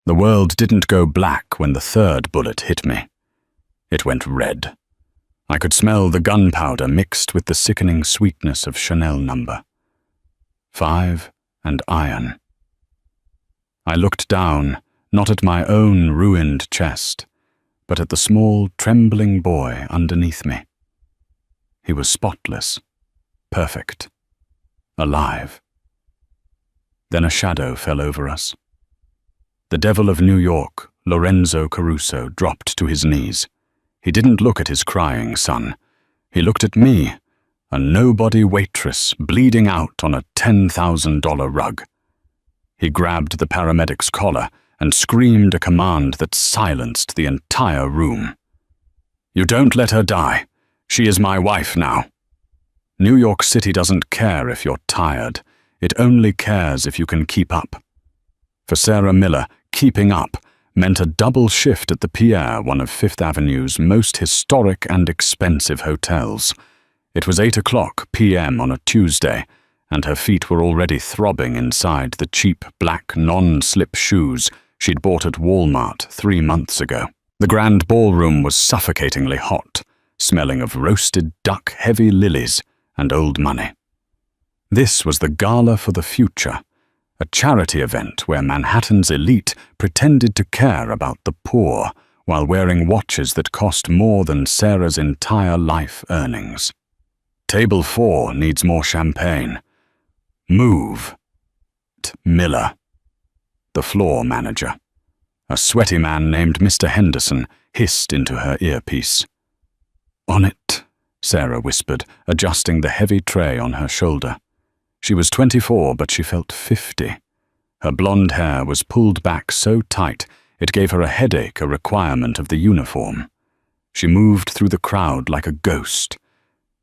The world didn't go black when the third bullet hit me. It went red. I could smell the gunpowder mixed with the sickening sweetness of Chanel No. 5 and iron. I looked down, not at my own ruined chest, but at the small, trembling boy underneath me. He was spotless, perfect, alive. Then a shadow fell over us. The devil of New York, Lorenzo Caruso, dropped to his knees. He didn't look at his crying son. He looked at me, a nobody waitress bleeding out on a $10,000 rug. He grabbed the paramedic's collar and screamed a command that silenced the entire room. "You don't let her die. She is my wife now." New York City doesn't care if you're tired. It only cares if you can keep up. For Sarah Miller, keeping up meant a double shift at the Pierre, one of Fifth Avenue's most historic and expensive hotels. It was 8 p.m. on a Tuesday, and her feet were already throbbing inside the cheap black non-slip shoes she'd bought at Walmart 3 months ago. The grand ballroom was suffocatingly hot, smelling of roasted duck, heavy lilies, and old money. This was the gala for the future, a charity event where Manhattan's elite pretended to care about the poor while wearing watches that cost more than Sarah's entire life earnings. "Table 4 needs more champagne. Move." Miller, the floor manager. A sweaty man named Mr. Henderson hissed into her earpiece. "On it," Sarah whispered, adjusting the heavy tray on her shoulder. She was 24, but she felt 50. Her blonde hair was pulled back so tight it gave her a headache, a requirement of the uniform. She moved through the crowd like a ghost.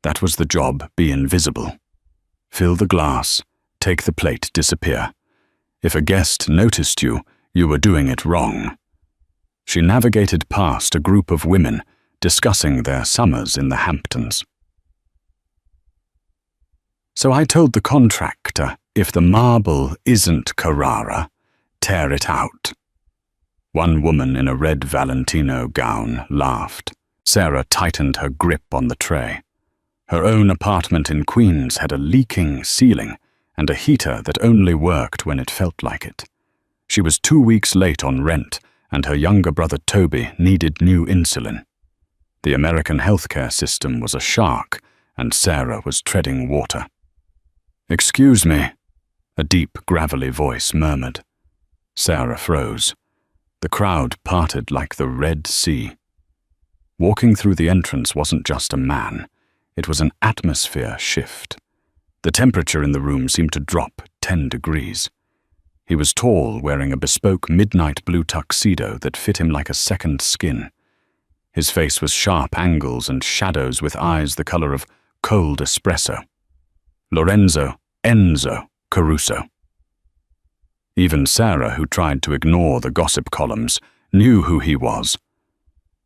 That was the job, be invisible. Fill the glass, take the plate, disappear. If a guest noticed you, you were doing it wrong. She navigated past a group of women discussing their summers in the Hamptons. "So I told the contractor, if the marble isn't Carrara, tear it out." One woman in a red Valentino gown laughed. Sarah tightened her grip on the tray. Her own apartment in Queens had a leaking ceiling and a heater that only worked when it felt like it. She was 2 weeks late on rent, and her younger brother Toby needed new insulin. The American healthcare system was a shark, and Sarah was treading water. "Excuse me," a deep, gravelly voice murmured. Sarah froze. The crowd parted like the Red Sea. Walking through the entrance wasn't just a man. It was an atmosphere shift. The temperature in the room seemed to drop 10 degrees. He was tall, wearing a bespoke midnight blue tuxedo that fit him like a second skin. His face was sharp angles and shadows with eyes the color of cold espresso. Lorenzo Enzo Caruso. Even Sarah, who tried to ignore the gossip columns, knew who he was.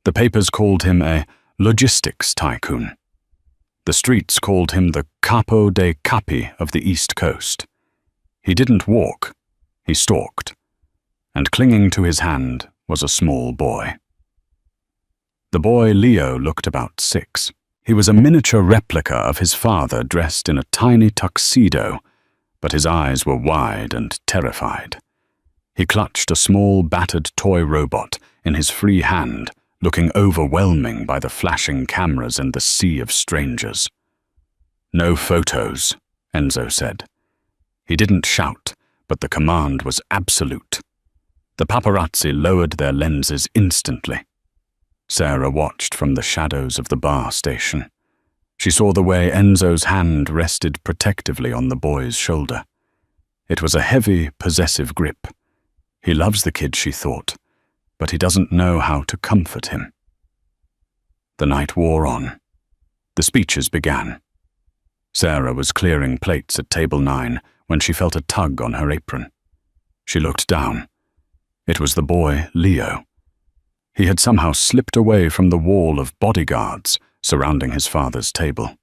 The papers called him a logistics tycoon. The streets called him the capo dei capi of the East Coast. He didn't walk, he stalked, and clinging to his hand was a small boy. The boy Leo looked about 6. He was a miniature replica of his father dressed in a tiny tuxedo, but his eyes were wide and terrified. He clutched a small, battered toy robot in his free hand, looking overwhelming by the flashing cameras and the sea of strangers. "No photos," Enzo said. He didn't shout, but the command was absolute. The paparazzi lowered their lenses instantly. Sarah watched from the shadows of the bar station. She saw the way Enzo's hand rested protectively on the boy's shoulder. It was a heavy, possessive grip. He loves the kid, she thought, but he doesn't know how to comfort him. The night wore on. The speeches began. Sarah was clearing plates at table 9 when she felt a tug on her apron. She looked down. It was the boy, Leo. He had somehow slipped away from the wall of bodyguards surrounding his father's table.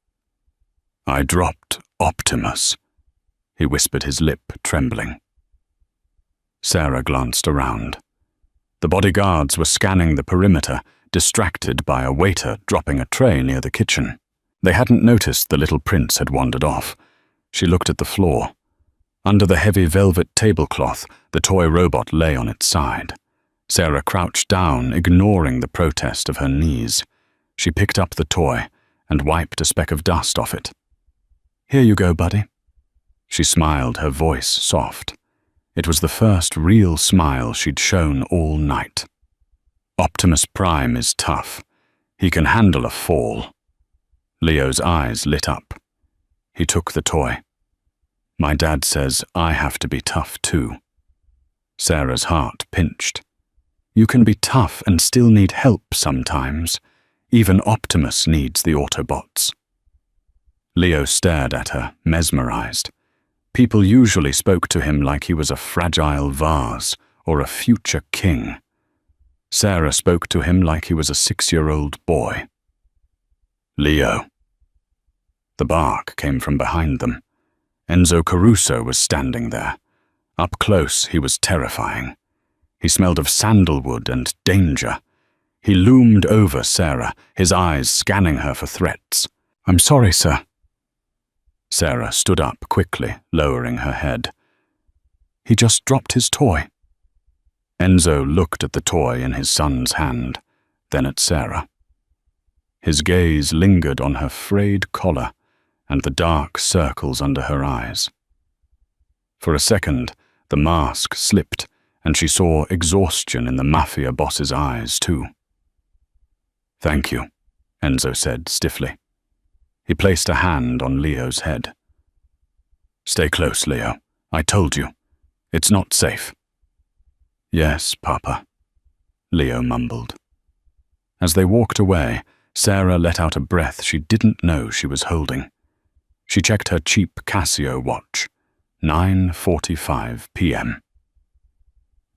"I dropped Optimus," he whispered, his lip trembling. Sarah glanced around. The bodyguards were scanning the perimeter, distracted by a waiter dropping a tray near the kitchen. They hadn't noticed the little prince had wandered off. She looked at the floor. Under the heavy velvet tablecloth, the toy robot lay on its side. Sarah crouched down, ignoring the protest of her knees. She picked up the toy and wiped a speck of dust off it. "Here you go, buddy." She smiled, her voice soft. It was the first real smile she'd shown all night. "Optimus Prime is tough. He can handle a fall." Leo's eyes lit up. He took the toy. "My dad says I have to be tough too." Sarah's heart pinched. You can be tough and still need help sometimes. Even Optimus needs the Autobots. Leo stared at her, mesmerized. People usually spoke to him like he was a fragile vase or a future king. Sarah spoke to him like he was a 6-year-old boy. "Leo." The bark came from behind them. Enzo Caruso was standing there. Up close, he was terrifying. He smelled of sandalwood and danger. He loomed over Sarah, his eyes scanning her for threats. "I'm sorry, sir." Sarah stood up quickly, lowering her head. "He just dropped his toy." Enzo looked at the toy in his son's hand, then at Sarah. His gaze lingered on her frayed collar and the dark circles under her eyes. For a second, the mask slipped, and she saw exhaustion in the Mafia boss's eyes, too. "Thank you," Enzo said stiffly. He placed a hand on Leo's head. "Stay close, Leo. I told you. It's not safe." "Yes, Papa," Leo mumbled. As they walked away, Sarah let out a breath she didn't know she was holding. She checked her cheap Casio watch. 9:45 p.m.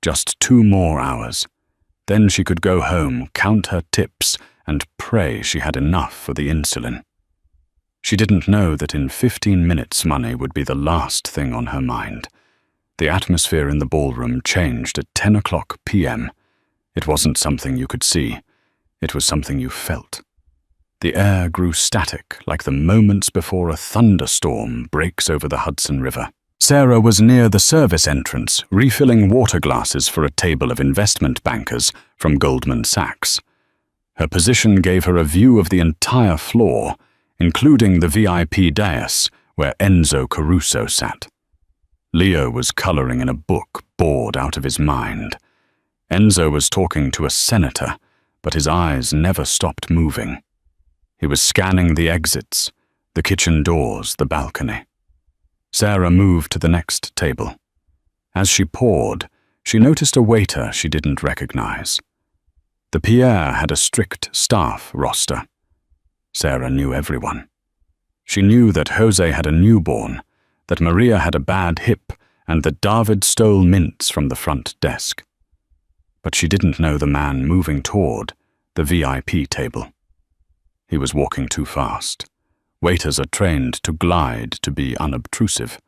Just 2 more hours. Then she could go home, count her tips, and pray she had enough for the insulin. She didn't know that in 15 minutes money would be the last thing on her mind. The atmosphere in the ballroom changed at 10 o'clock p.m. It wasn't something you could see. It was something you felt. The air grew static, like the moments before a thunderstorm breaks over the Hudson River. Sarah was near the service entrance, refilling water glasses for a table of investment bankers from Goldman Sachs. Her position gave her a view of the entire floor, including the VIP dais where Enzo Caruso sat. Leo was coloring in a book, bored out of his mind. Enzo was talking to a senator, but his eyes never stopped moving. He was scanning the exits, the kitchen doors, the balcony. Sarah moved to the next table. As she poured, she noticed a waiter she didn't recognize. The Pierre had a strict staff roster. Sarah knew everyone. She knew that Jose had a newborn, that Maria had a bad hip, and that David stole mints from the front desk. But she didn't know the man moving toward the VIP table. He was walking too fast. Waiters are trained to glide to be unobtrusive.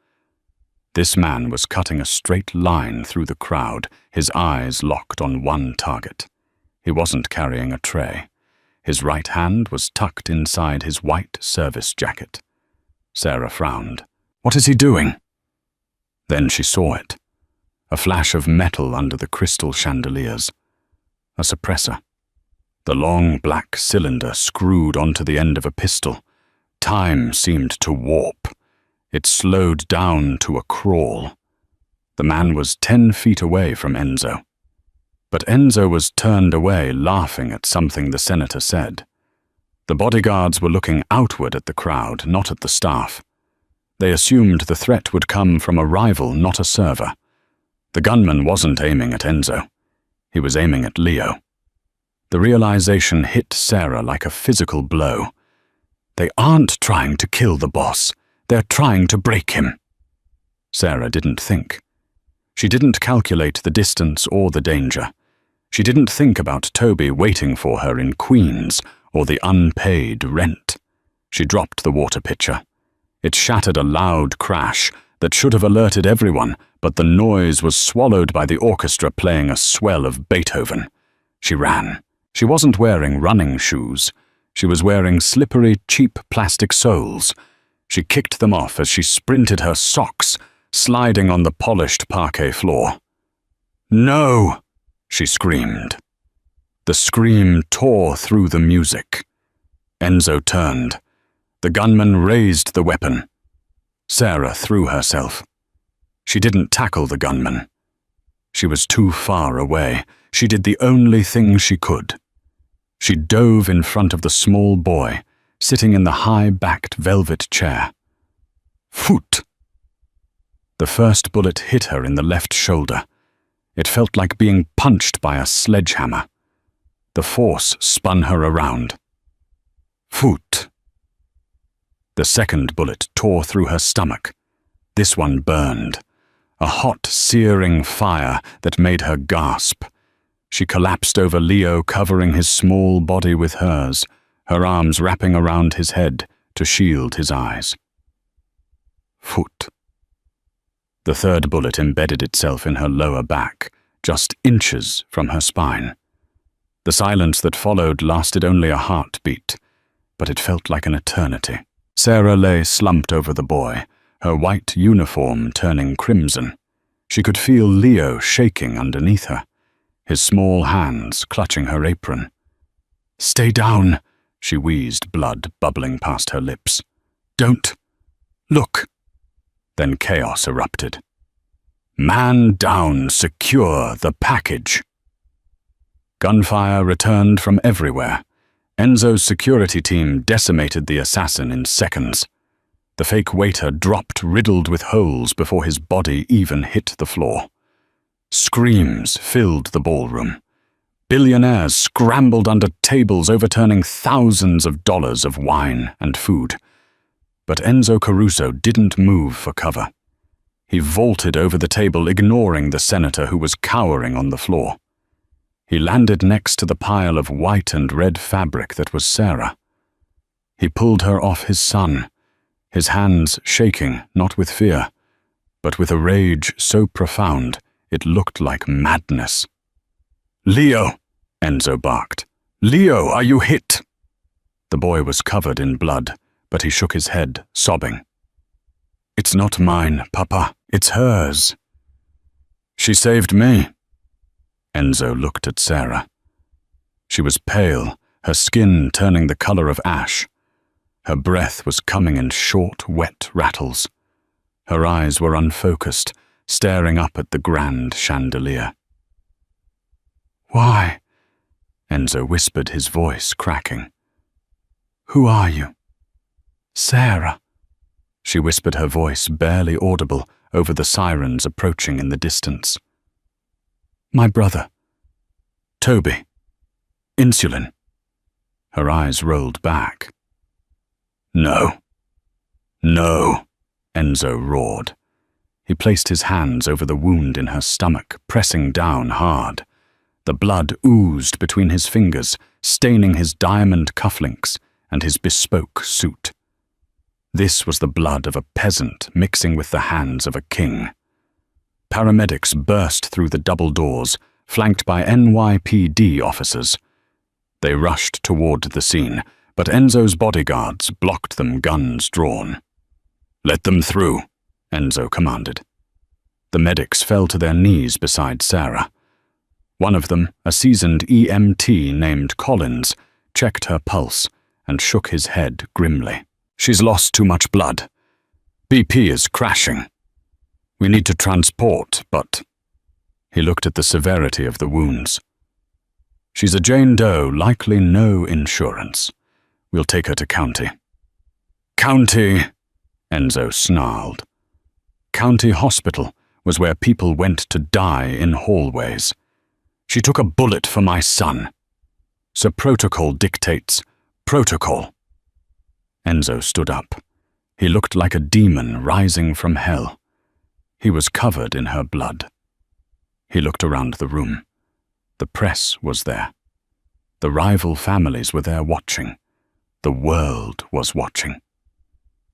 This man was cutting a straight line through the crowd, his eyes locked on one target. He wasn't carrying a tray. His right hand was tucked inside his white service jacket. Sarah frowned. "What is he doing?" Then she saw it. A flash of metal under the crystal chandeliers. A suppressor. The long black cylinder screwed onto the end of a pistol. Time seemed to warp. It slowed down to a crawl. The man was 10 feet away from Enzo. But Enzo was turned away, laughing at something the senator said. The bodyguards were looking outward at the crowd, not at the staff. They assumed the threat would come from a rival, not a server. The gunman wasn't aiming at Enzo. He was aiming at Leo. The realization hit Sarah like a physical blow. They aren't trying to kill the boss. They're trying to break him. Sarah didn't think. She didn't calculate the distance or the danger. She didn't think about Toby waiting for her in Queens or the unpaid rent. She dropped the water pitcher. It shattered a loud crash, that should have alerted everyone, but the noise was swallowed by the orchestra playing a swell of Beethoven. She ran. She wasn't wearing running shoes. She was wearing slippery, cheap plastic soles. She kicked them off as she sprinted her socks, sliding on the polished parquet floor. "No!" she screamed. The scream tore through the music. Enzo turned. The gunman raised the weapon. Sarah threw herself. She didn't tackle the gunman. She was too far away. She did the only thing she could. She dove in front of the small boy, sitting in the high-backed velvet chair. Foot! The first bullet hit her in the left shoulder. It felt like being punched by a sledgehammer. The force spun her around. Foot! The second bullet tore through her stomach. This one burned. A hot, searing fire that made her gasp. She collapsed over Leo, covering his small body with hers, her arms wrapping around his head to shield his eyes. Foot. The third bullet embedded itself in her lower back, just inches from her spine. The silence that followed lasted only a heartbeat, but it felt like an eternity. Sarah lay slumped over the boy, her white uniform turning crimson. She could feel Leo shaking underneath her, his small hands clutching her apron. "Stay down," she wheezed, blood bubbling past her lips. "Don't look." Then chaos erupted. "Man down, secure the package." Gunfire returned from everywhere. Enzo's security team decimated the assassin in seconds. The fake waiter dropped riddled with holes before his body even hit the floor. Screams filled the ballroom. Billionaires scrambled under tables, overturning thousands of dollars of wine and food. But Enzo Caruso didn't move for cover. He vaulted over the table, ignoring the senator who was cowering on the floor. He landed next to the pile of white and red fabric that was Sarah. He pulled her off his son, his hands shaking, not with fear, but with a rage so profound it looked like madness. "Leo!" Enzo barked. "Leo, are you hit?" The boy was covered in blood, but he shook his head, sobbing. "It's not mine, Papa. It's hers." "She saved me." Enzo looked at Sarah. She was pale, her skin turning the color of ash. Her breath was coming in short, wet rattles. Her eyes were unfocused, staring up at the grand chandelier. "Why?" Enzo whispered, his voice cracking. "Who are you?" "Sarah." She whispered, her voice barely audible over the sirens approaching in the distance. "My brother. Toby. Insulin." Her eyes rolled back. "No. No," Enzo roared. He placed his hands over the wound in her stomach, pressing down hard. The blood oozed between his fingers, staining his diamond cufflinks and his bespoke suit. This was the blood of a peasant mixing with the hands of a king. Paramedics burst through the double doors, flanked by NYPD officers. They rushed toward the scene, but Enzo's bodyguards blocked them, guns drawn. "Let them through," Enzo commanded. The medics fell to their knees beside Sarah. One of them, a seasoned EMT named Collins, checked her pulse and shook his head grimly. "She's lost too much blood. BP is crashing. We need to transport, but..." He looked at the severity of the wounds. "She's a Jane Doe, likely no insurance. We'll take her to County." "County," Enzo snarled. County Hospital was where people went to die in hallways. "She took a bullet for my son. So protocol dictates protocol." Enzo stood up. He looked like a demon rising from hell. He was covered in her blood. He looked around the room. The press was there. The rival families were there watching. The world was watching.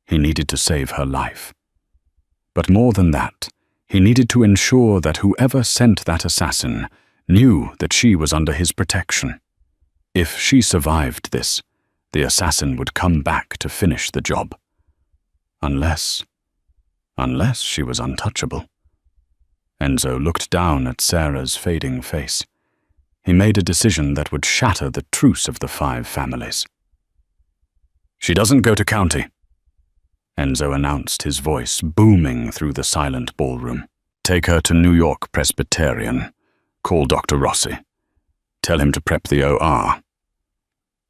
He needed to save her life. But more than that, he needed to ensure that whoever sent that assassin knew that she was under his protection. If she survived this, the assassin would come back to finish the job. Unless she was untouchable. Enzo looked down at Sarah's fading face. He made a decision that would shatter the truce of the 5 families. "She doesn't go to county," Enzo announced, his voice booming through the silent ballroom. "Take her to New York Presbyterian. Call Dr. Rossi. Tell him to prep the OR.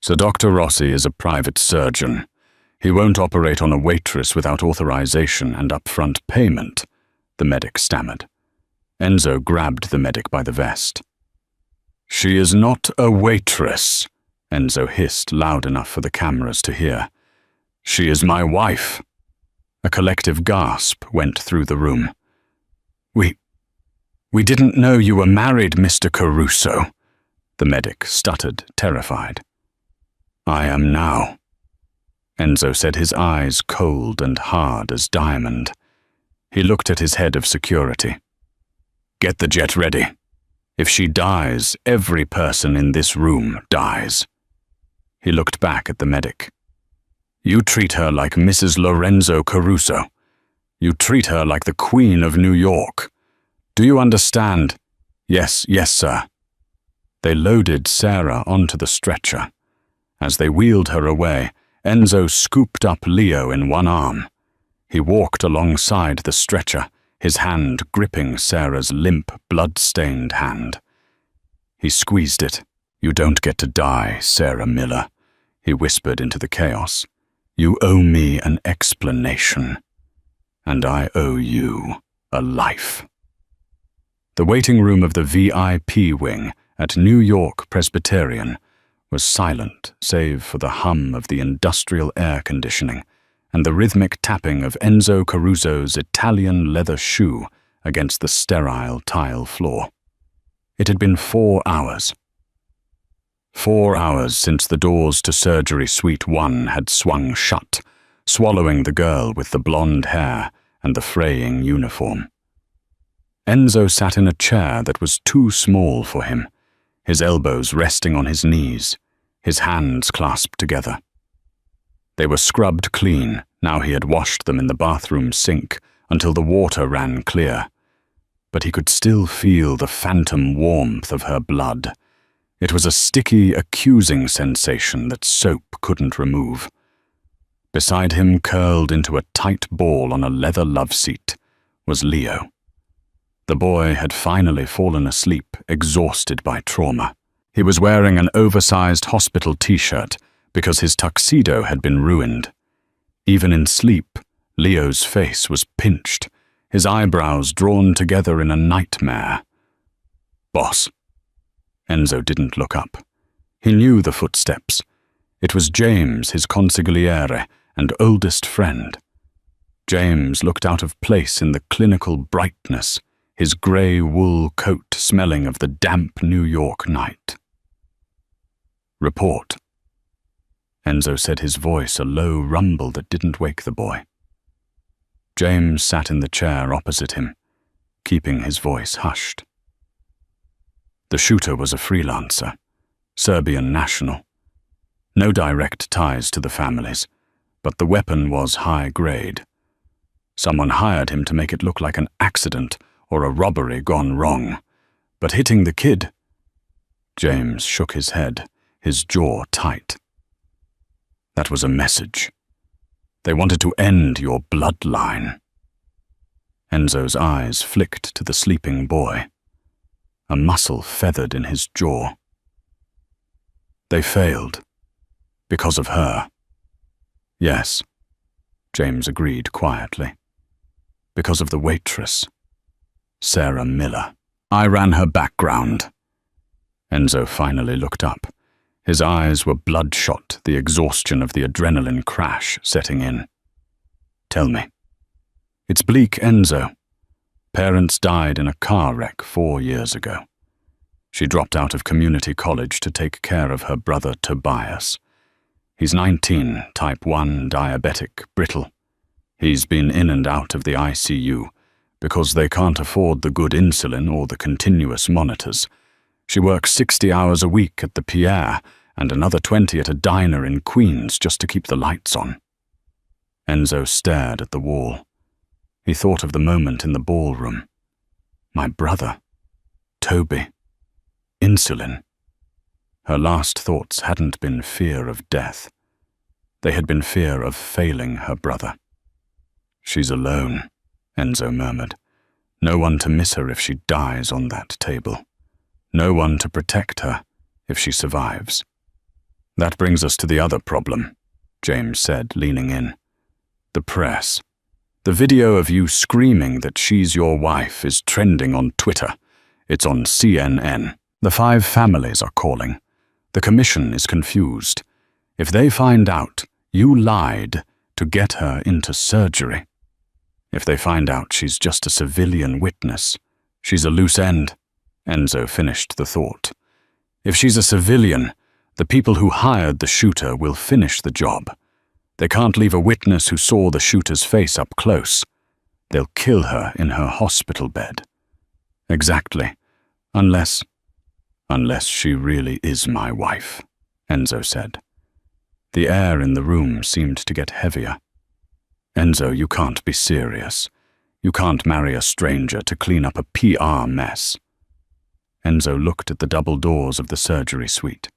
So Dr. Rossi is a private surgeon. He won't operate on a waitress without authorization and upfront payment," the medic stammered. Enzo grabbed the medic by the vest. "She is not a waitress," Enzo hissed loud enough for the cameras to hear. "She is my wife." A collective gasp went through the room. We didn't know you were married, Mr. Caruso," the medic stuttered, terrified. "I am now," Enzo said, his eyes cold and hard as diamond. He looked at his head of security. "Get the jet ready. If she dies, every person in this room dies." He looked back at the medic. "You treat her like Mrs. Lorenzo Caruso. You treat her like the Queen of New York. Do you understand?" Yes, sir." They loaded Sarah onto the stretcher. As they wheeled her away, Enzo scooped up Leo in one arm. He walked alongside the stretcher, his hand gripping Sarah's limp, blood-stained hand. He squeezed it. "You don't get to die, Sarah Miller," he whispered into the chaos. "You owe me an explanation, and I owe you a life." The waiting room of the VIP wing at New York Presbyterian was silent save for the hum of the industrial air conditioning and the rhythmic tapping of Enzo Caruso's Italian leather shoe against the sterile tile floor. It had been 4 hours. 4 hours since the doors to Surgery Suite 1 had swung shut, swallowing the girl with the blonde hair and the fraying uniform. Enzo sat in a chair that was too small for him, his elbows resting on his knees, his hands clasped together. They were scrubbed clean, now he had washed them in the bathroom sink until the water ran clear. But he could still feel the phantom warmth of her blood. It was a sticky, accusing sensation that soap couldn't remove. Beside him, curled into a tight ball on a leather love seat, was Leo. The boy had finally fallen asleep, exhausted by trauma. He was wearing an oversized hospital t-shirt because his tuxedo had been ruined. Even in sleep, Leo's face was pinched, his eyebrows drawn together in a nightmare. "Boss." Enzo didn't look up. He knew the footsteps. It was James, his consigliere and oldest friend. James looked out of place in the clinical brightness, his grey wool coat smelling of the damp New York night. "Report." Enzo said, his voice a low rumble that didn't wake the boy. James sat in the chair opposite him, keeping his voice hushed. The shooter was a freelancer, Serbian national. No direct ties to the families, but the weapon was high grade. Someone hired him to make it look like an accident or a robbery gone wrong. But hitting the kid... James shook his head, his jaw tight. That was a message. They wanted to end your bloodline. Enzo's eyes flicked to the sleeping boy. A muscle feathered in his jaw. They failed. Because of her. Yes, James agreed quietly. Because of the waitress, Sarah Miller. I ran her background. Enzo finally looked up. His eyes were bloodshot, the exhaustion of the adrenaline crash setting in. Tell me. It's bleak, Enzo. Parents died in a car wreck 4 years ago. She dropped out of community college to take care of her brother Tobias. He's 19, type 1, diabetic, brittle. He's been in and out of the ICU because they can't afford the good insulin or the continuous monitors. She works 60 hours a week at the Pierre and another 20 at a diner in Queens just to keep the lights on. Enzo stared at the wall. He thought of the moment in the ballroom. My brother. Toby. Insulin. Her last thoughts hadn't been fear of death. They had been fear of failing her brother. She's alone, Enzo murmured. No one to miss her if she dies on that table. No one to protect her if she survives. That brings us to the other problem, James said, leaning in. The press. The video of you screaming that she's your wife is trending on Twitter. It's on CNN. The 5 families are calling. The commission is confused. If they find out you lied to get her into surgery. If they find out she's just a civilian witness, she's a loose end. Enzo finished the thought. If she's a civilian, the people who hired the shooter will finish the job. They can't leave a witness who saw the shooter's face up close. They'll kill her in her hospital bed. Exactly. Unless she really is my wife, Enzo said. The air in the room seemed to get heavier. Enzo, you can't be serious. You can't marry a stranger to clean up a PR mess. Enzo looked at the double doors of the surgery suite.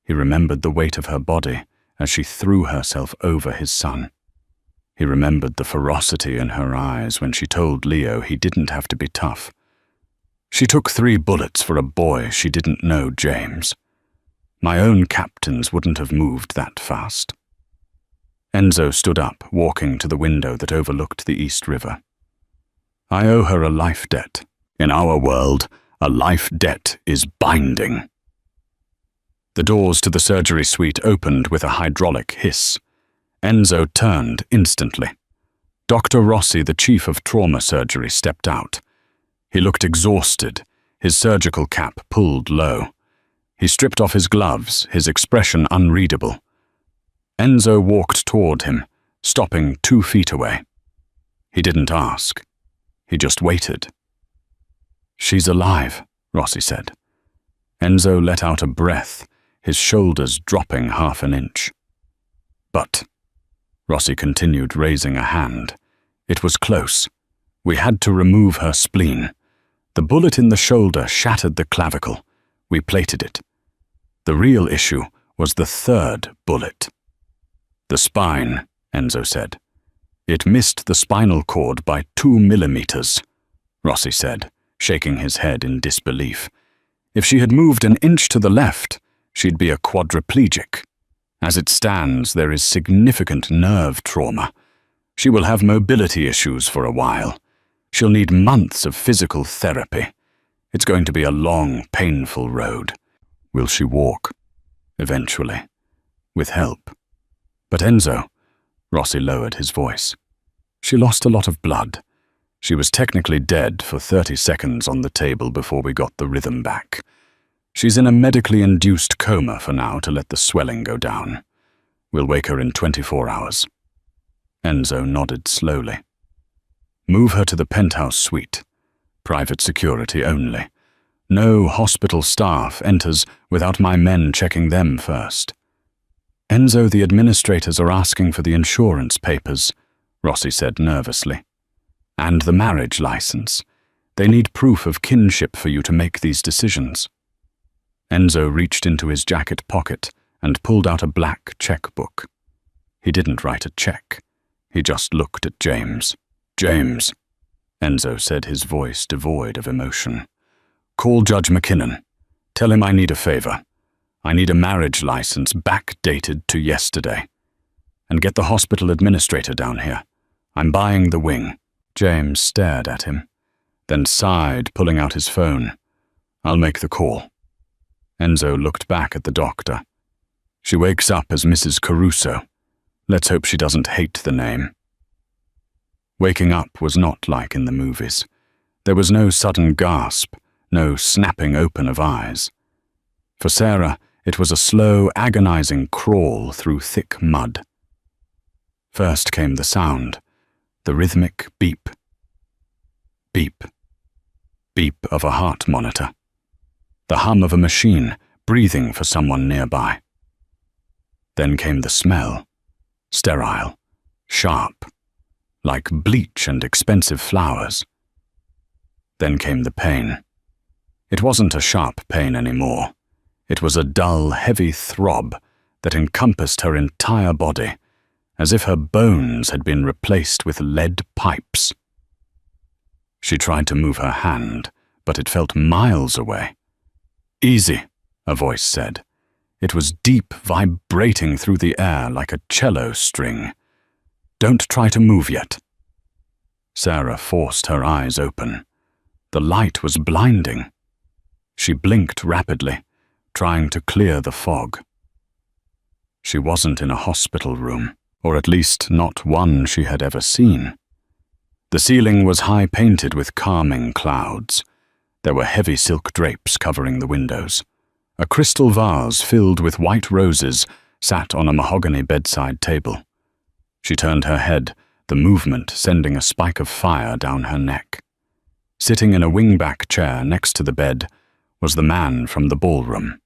He remembered the weight of her body as she threw herself over his son. He remembered the ferocity in her eyes when she told Leo he didn't have to be tough. She took 3 bullets for a boy she didn't know, James. My own captains wouldn't have moved that fast. Enzo stood up, walking to the window that overlooked the East River. I owe her a life debt. In our world, a life debt is binding. The doors to the surgery suite opened with a hydraulic hiss. Enzo turned instantly. Dr. Rossi, the chief of trauma surgery, stepped out. He looked exhausted, his surgical cap pulled low. He stripped off his gloves, his expression unreadable. Enzo walked toward him, stopping 2 feet away. He didn't ask. He just waited. She's alive, Rossi said. Enzo let out a breath, his shoulders dropping half an inch. But, Rossi continued, raising a hand, it was close. We had to remove her spleen. The bullet in the shoulder shattered the clavicle. We plated it. The real issue was the 3rd bullet. The spine, Enzo said. It missed the spinal cord by 2 millimeters, Rossi said, shaking his head in disbelief. If she had moved an inch to the left, she'd be a quadriplegic. As it stands, there is significant nerve trauma. She will have mobility issues for a while. She'll need months of physical therapy. It's going to be a long, painful road. Will she walk? Eventually. With help. But Enzo, Rossi lowered his voice. She lost a lot of blood. She was technically dead for 30 seconds on the table before we got the rhythm back. She's in a medically induced coma for now to let the swelling go down. We'll wake her in 24 hours. Enzo nodded slowly. Move her to the penthouse suite. Private security only. No hospital staff enters without my men checking them first. Enzo, the administrators are asking for the insurance papers, Rossi said nervously. And the marriage license. They need proof of kinship for you to make these decisions. Enzo reached into his jacket pocket and pulled out a black checkbook. He didn't write a check. He just looked at James. James, Enzo said, his voice devoid of emotion. Call Judge McKinnon. Tell him I need a favor. I need a marriage license backdated to yesterday. And get the hospital administrator down here. I'm buying the wing. James stared at him, then sighed, pulling out his phone. I'll make the call. Enzo looked back at the doctor. She wakes up as Mrs. Caruso. Let's hope she doesn't hate the name. Waking up was not like in the movies. There was no sudden gasp, no snapping open of eyes. For Sarah, it was a slow, agonizing crawl through thick mud. First came the sound, The rhythmic beep, beep, beep of a heart monitor. The hum of a machine breathing for someone nearby. Then came the smell, sterile, sharp, like bleach and expensive flowers. Then came the pain. It wasn't a sharp pain anymore. It was a dull, heavy throb that encompassed her entire body, as if her bones had been replaced with lead pipes. She tried to move her hand, but it felt miles away. "Easy," a voice said. It was deep, vibrating through the air like a cello string. "Don't try to move yet." Sarah forced her eyes open. The light was blinding. She blinked rapidly, trying to clear the fog. She wasn't in a hospital room, or at least not one she had ever seen. The ceiling was high-painted with calming clouds. There were heavy silk drapes covering the windows. A crystal vase filled with white roses sat on a mahogany bedside table. She turned her head, the movement sending a spike of fire down her neck. Sitting in a wingback chair next to the bed was the man from the ballroom,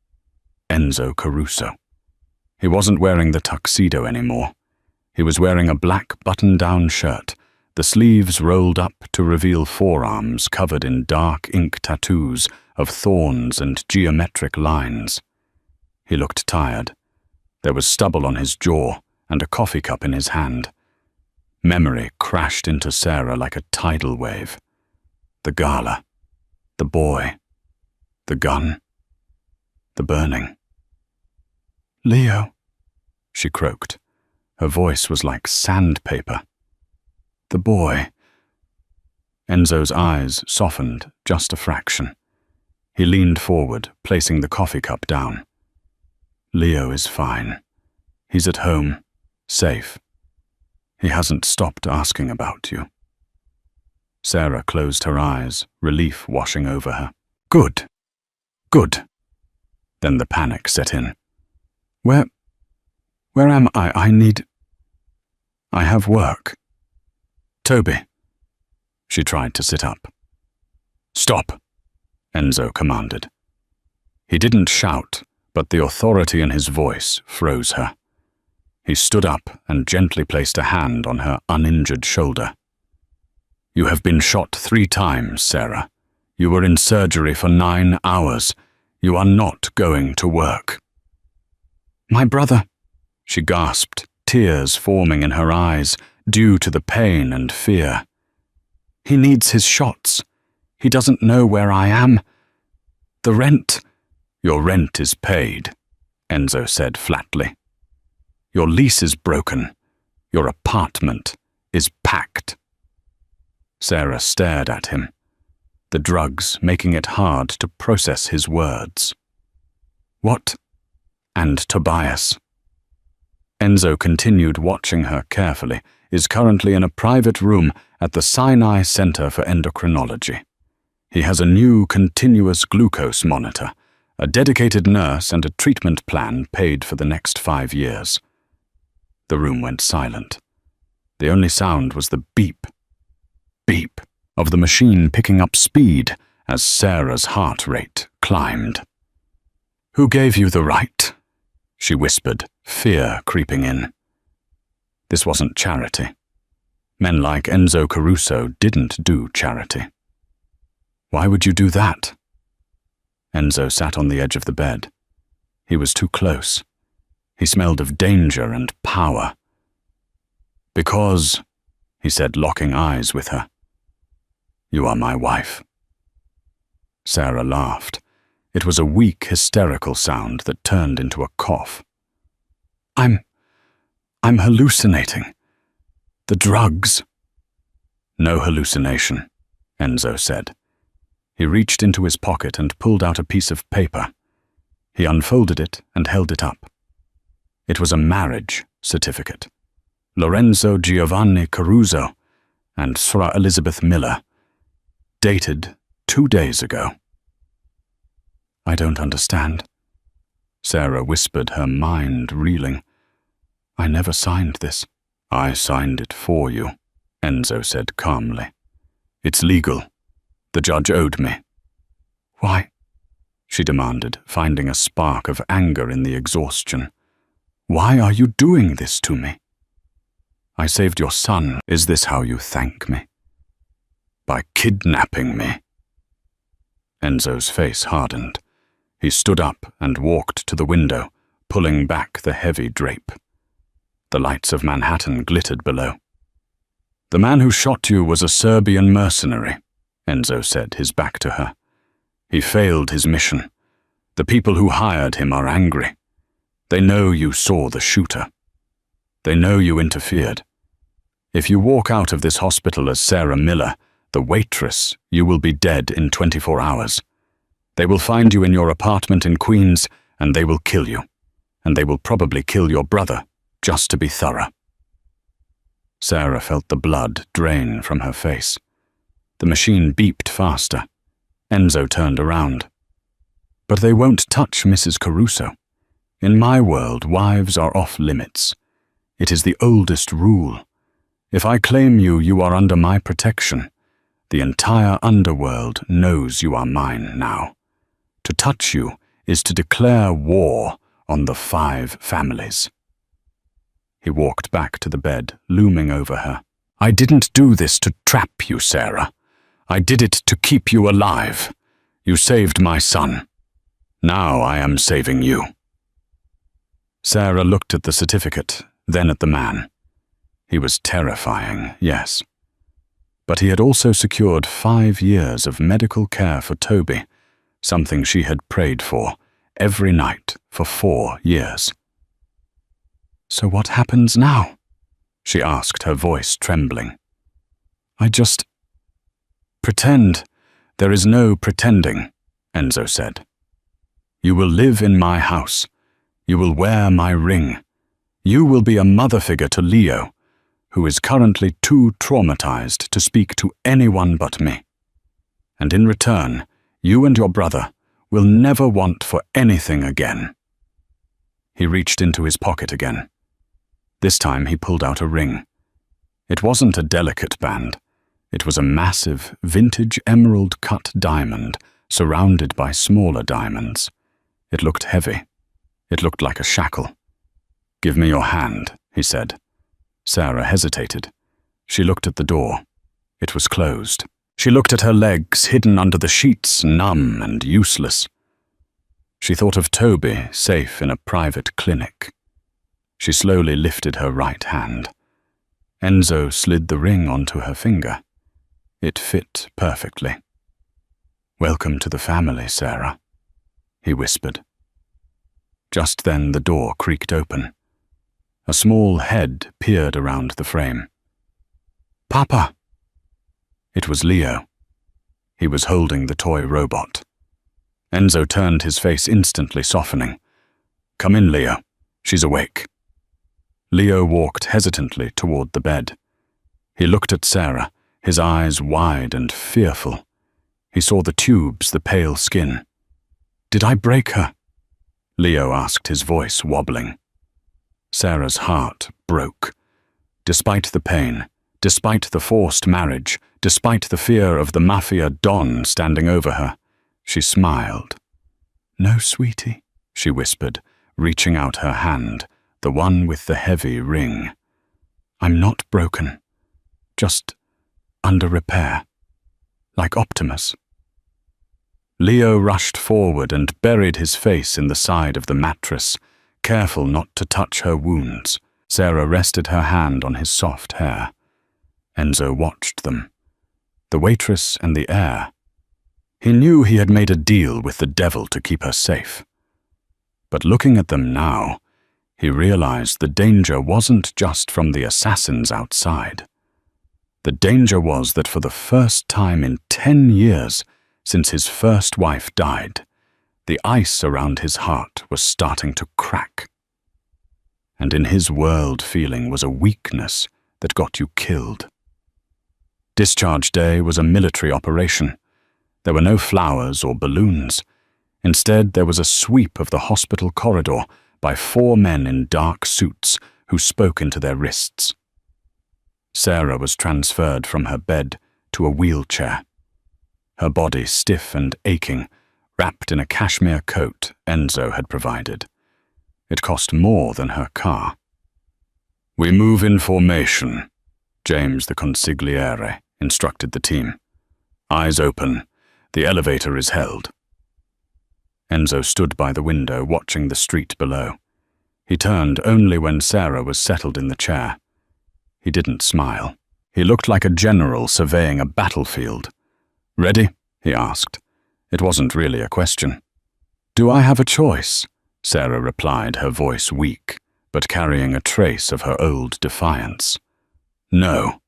Enzo Caruso. He wasn't wearing the tuxedo anymore. He was wearing a black button-down shirt, the sleeves rolled up to reveal forearms covered in dark ink tattoos of thorns and geometric lines. He looked tired. There was stubble on his jaw and a coffee cup in his hand. Memory crashed into Sarah like a tidal wave. The gala, the boy, the gun, the burning. "Leo," she croaked. Her voice was like sandpaper. "The boy." Enzo's eyes softened just a fraction. He leaned forward, placing the coffee cup down. "Leo is fine. He's at home, safe. He hasn't stopped asking about you." Sarah closed her eyes, relief washing over her. "Good. Good." Then the panic set in. Where am I? I have work." "Toby." She tried to sit up. "Stop," Enzo commanded. He didn't shout, but the authority in his voice froze her. He stood up and gently placed a hand on her uninjured shoulder. "You have been shot 3 times, Sarah. You were in surgery for 9 hours. You are not going to work." "My brother," she gasped, tears forming in her eyes due to the pain and fear. "He needs his shots. He doesn't know where I am. The rent—" "Your rent is paid," Enzo said flatly. "Your lease is broken. Your apartment is packed." Sarah stared at him, the drugs making it hard to process his words. "What?" "And Tobias." Enzo continued watching her carefully, is currently in a private room at the Sinai Center for Endocrinology. He has a new continuous glucose monitor, a dedicated nurse and a treatment plan paid for the next 5 years. The room went silent. The only sound was the beep, beep of the machine picking up speed as Sarah's heart rate climbed. "Who gave you the right?" she whispered, fear creeping in. This wasn't charity. Men like Enzo Caruso didn't do charity. "Why would you do that?" Enzo sat on the edge of the bed. He was too close. He smelled of danger and power. "Because," he said, locking eyes with her, "you are my wife." Sarah laughed. It was a weak, hysterical sound that turned into a cough. I'm hallucinating. The drugs." "No hallucination," Enzo said. He reached into his pocket and pulled out a piece of paper. He unfolded it and held it up. It was a marriage certificate. Lorenzo Giovanni Caruso and Sra Elizabeth Miller, dated 2 days ago. "I don't understand," Sarah whispered, her mind reeling. "I never signed this." "I signed it for you," Enzo said calmly. It's legal. The judge owed me. Why? She demanded, finding a spark of anger in the exhaustion. Why are you doing this to me? I saved your son. Is this how you thank me? By kidnapping me. Enzo's face hardened. He stood up and walked to the window, pulling back the heavy drape. The lights of Manhattan glittered below. The man who shot you was a Serbian mercenary, Enzo said, his back to her. He failed his mission. The people who hired him are angry. They know you saw the shooter. They know you interfered. If you walk out of this hospital as Sarah Miller, the waitress, you will be dead in 24 hours. They will find you in your apartment in Queens, and they will kill you. And they will probably kill your brother, just to be thorough. Sarah felt the blood drain from her face. The machine beeped faster. Enzo turned around. But they won't touch Mrs. Caruso. In my world, wives are off limits. It is the oldest rule. If I claim you, you are under my protection. The entire underworld knows you are mine now. To touch you is to declare war on the 5 families. He walked back to the bed, looming over her. I didn't do this to trap you, Sarah. I did it to keep you alive. You saved my son. Now I am saving you. Sarah looked at the certificate, then at the man. He was terrifying, yes. But he had also secured 5 years of medical care for Toby, something she had prayed for every night for 4 years. So what happens now? She asked, her voice trembling. I just... Pretend. There is no pretending, Enzo said. You will live in my house. You will wear my ring. You will be a mother figure to Leo, who is currently too traumatized to speak to anyone but me. And in return, you and your brother will never want for anything again. He reached into his pocket again. This time he pulled out a ring. It wasn't a delicate band. It was a massive, vintage emerald-cut diamond surrounded by smaller diamonds. It looked heavy. It looked like a shackle. Give me your hand, he said. Sarah hesitated. She looked at the door. It was closed. She looked at her legs, hidden under the sheets, numb and useless. She thought of Toby, safe in a private clinic. She slowly lifted her right hand. Enzo slid the ring onto her finger. It fit perfectly. Welcome to the family, Sarah, he whispered. Just then the door creaked open. A small head peered around the frame. Papa! It was Leo. He was holding the toy robot. Enzo turned, his face instantly softening. Come in, Leo. She's awake. Leo walked hesitantly toward the bed. He looked at Sarah, his eyes wide and fearful. He saw the tubes, the pale skin. Did I break her? Leo asked, his voice wobbling. Sarah's heart broke. Despite the pain, despite the forced marriage, despite the fear of the Mafia Don standing over her, she smiled. No, sweetie, she whispered, reaching out her hand, the one with the heavy ring. I'm not broken, just under repair, like Optimus. Leo rushed forward and buried his face in the side of the mattress, careful not to touch her wounds. Sarah rested her hand on his soft hair. Enzo watched them. The waitress and the heir. He knew he had made a deal with the devil to keep her safe. But looking at them now, he realized the danger wasn't just from the assassins outside. The danger was that for the first time in 10 years since his first wife died, the ice around his heart was starting to crack. And in his world feeling was a weakness that got you killed. Discharge day was a military operation. There were no flowers or balloons. Instead, there was a sweep of the hospital corridor by 4 men in dark suits who spoke into their wrists. Sarah was transferred from her bed to a wheelchair. Her body stiff and aching, wrapped in a cashmere coat Enzo had provided. It cost more than her car. "We move in formation," James the consigliere instructed the team. "Eyes open. The elevator is held." Enzo stood by the window watching the street below. He turned only when Sarah was settled in the chair. He didn't smile. He looked like a general surveying a battlefield. "Ready?" he asked. It wasn't really a question. "Do I have a choice?" Sarah replied, her voice weak, but carrying a trace of her old defiance. "No,"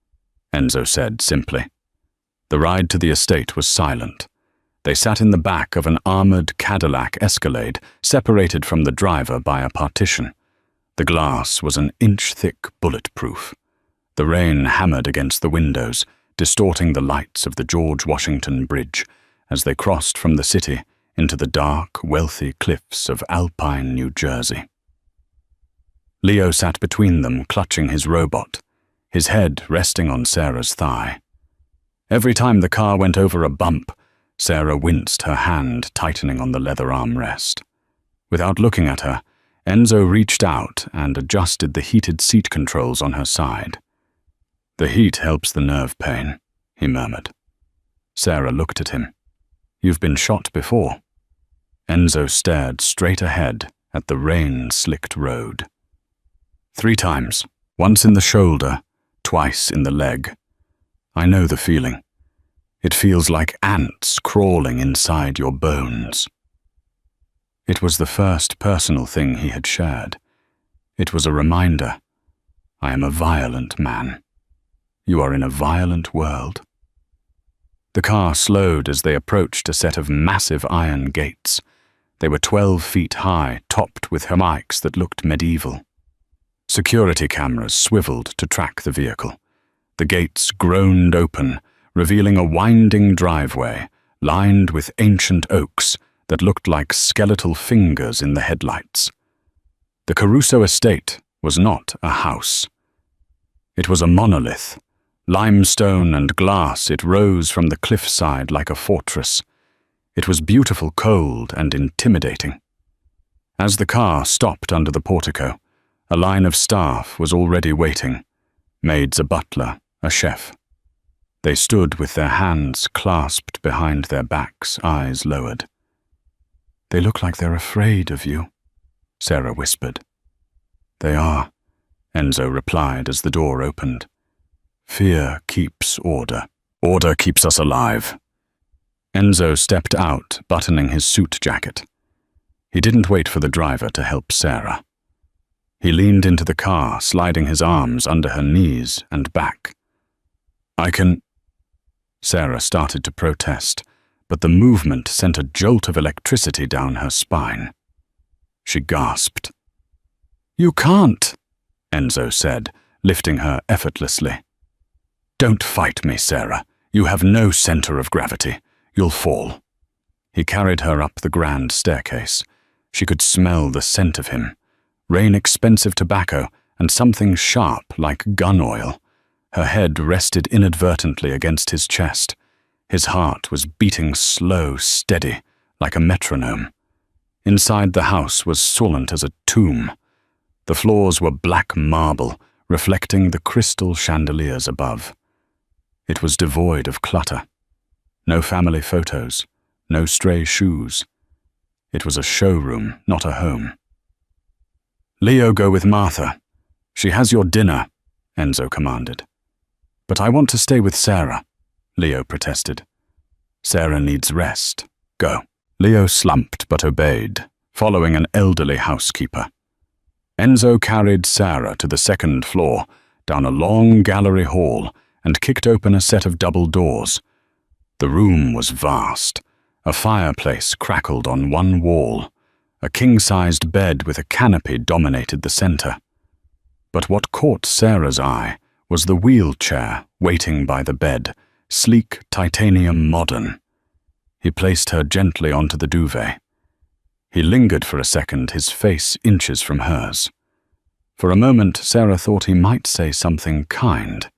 Enzo said simply. The ride to the estate was silent. They sat in the back of an armored Cadillac Escalade, separated from the driver by a partition. The glass was an inch thick, bulletproof. The rain hammered against the windows, distorting the lights of the George Washington Bridge as they crossed from the city into the dark, wealthy cliffs of Alpine, New Jersey. Leo sat between them, clutching his robot, his head resting on Sarah's thigh. Every time the car went over a bump, Sarah winced, her hand tightening on the leather armrest. Without looking at her, Enzo reached out and adjusted the heated seat controls on her side. "The heat helps the nerve pain," he murmured. Sarah looked at him. "You've been shot before." Enzo stared straight ahead at the rain-slicked road. "3 times, once in the shoulder, twice in the leg. I know the feeling. It feels like ants crawling inside your bones." It was the first personal thing he had shared. It was a reminder. I am a violent man. You are in a violent world. The car slowed as they approached a set of massive iron gates. They were 12 feet high, topped with hammocks that looked medieval. Security cameras swiveled to track the vehicle. The gates groaned open, revealing a winding driveway lined with ancient oaks that looked like skeletal fingers in the headlights. The Caruso estate was not a house. It was a monolith. Limestone and glass, it rose from the cliffside like a fortress. It was beautiful, cold, and intimidating. As the car stopped under the portico, a line of staff was already waiting. Maids, a butler, a chef. They stood with their hands clasped behind their backs, eyes lowered. "They look like they're afraid of you," Sarah whispered. "They are," Enzo replied as the door opened. "Fear keeps order. Order keeps us alive." Enzo stepped out, buttoning his suit jacket. He didn't wait for the driver to help Sarah. He leaned into the car, sliding his arms under her knees and back. "I can—" Sarah started to protest, but the movement sent a jolt of electricity down her spine. She gasped. "You can't," Enzo said, lifting her effortlessly. "Don't fight me, Sarah. You have no center of gravity. You'll fall." He carried her up the grand staircase. She could smell the scent of him. Rain-expensive tobacco and something sharp like gun oil. Her head rested inadvertently against his chest. His heart was beating slow, steady, like a metronome. Inside the house was silent as a tomb. The floors were black marble, reflecting the crystal chandeliers above. It was devoid of clutter. No family photos, no stray shoes. It was a showroom, not a home. "Leo, go with Martha. She has your dinner," Enzo commanded. "But I want to stay with Sarah," Leo protested. "Sarah needs rest. Go." Leo slumped but obeyed, following an elderly housekeeper. Enzo carried Sarah to the second floor, down a long gallery hall, and kicked open a set of double doors. The room was vast. A fireplace crackled on one wall. A king-sized bed with a canopy dominated the center. But what caught Sarah's eye was the wheelchair waiting by the bed, sleek, titanium modern. He placed her gently onto the duvet. He lingered for a second, his face inches from hers. For a moment, Sarah thought he might say something kind.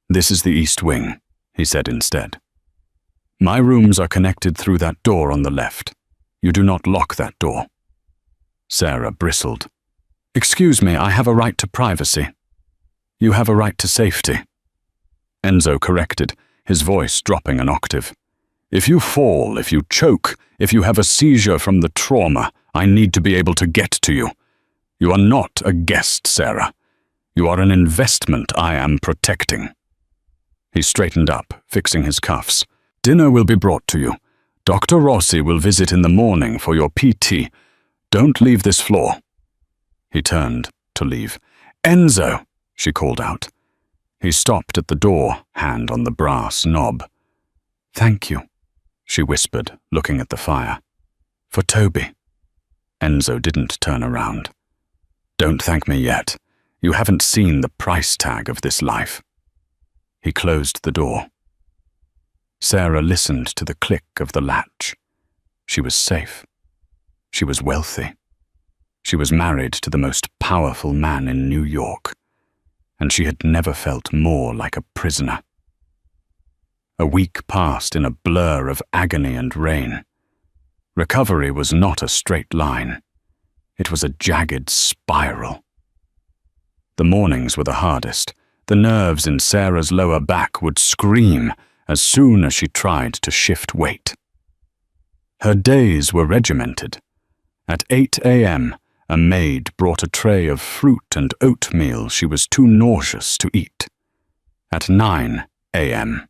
"This is the East Wing," he said instead. "My rooms are connected through that door on the left. You do not lock that door." Sarah bristled. "Excuse me, I have a right to privacy." "You have a right to safety." Enzo corrected, his voice dropping an octave. "If you fall, if you choke, if you have a seizure from the trauma, I need to be able to get to you. You are not a guest, Sarah. You are an investment I am protecting." He straightened up, fixing his cuffs. "Dinner will be brought to you. Dr. Rossi will visit in the morning for your PT. Don't leave this floor." He turned to leave. "Enzo!" she called out. He stopped at the door, hand on the brass knob. "Thank you," she whispered, looking at the fire. "For Toby." Enzo didn't turn around. "Don't thank me yet. You haven't seen the price tag of this life." He closed the door. Sarah listened to the click of the latch. She was safe. She was wealthy. She was married to the most powerful man in New York, and she had never felt more like a prisoner. A week passed in a blur of agony and rain. Recovery was not a straight line. It was a jagged spiral. The mornings were the hardest. The nerves in Sarah's lower back would scream as soon as she tried to shift weight. Her days were regimented. At 8 a.m., a maid brought a tray of fruit and oatmeal she was too nauseous to eat. At 9 a.m.,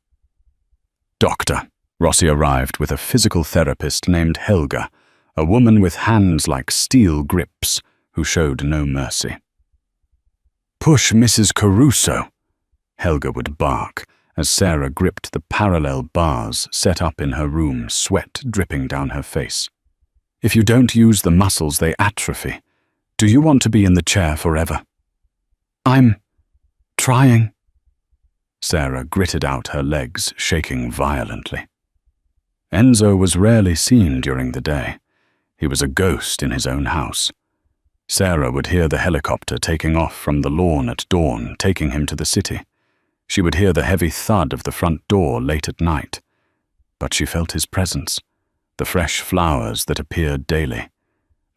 Doctor Rossi arrived with a physical therapist named Helga, a woman with hands like steel grips who showed no mercy. "Push Mrs. Caruso," Helga would bark as Sarah gripped the parallel bars set up in her room, sweat dripping down her face. "If you don't use the muscles, they atrophy. Do you want to be in the chair forever?" "I'm trying." Sarah gritted out her legs, shaking violently. Enzo was rarely seen during the day. He was a ghost in his own house. Sarah would hear the helicopter taking off from the lawn at dawn, taking him to the city. She would hear the heavy thud of the front door late at night. But she felt his presence, the fresh flowers that appeared daily,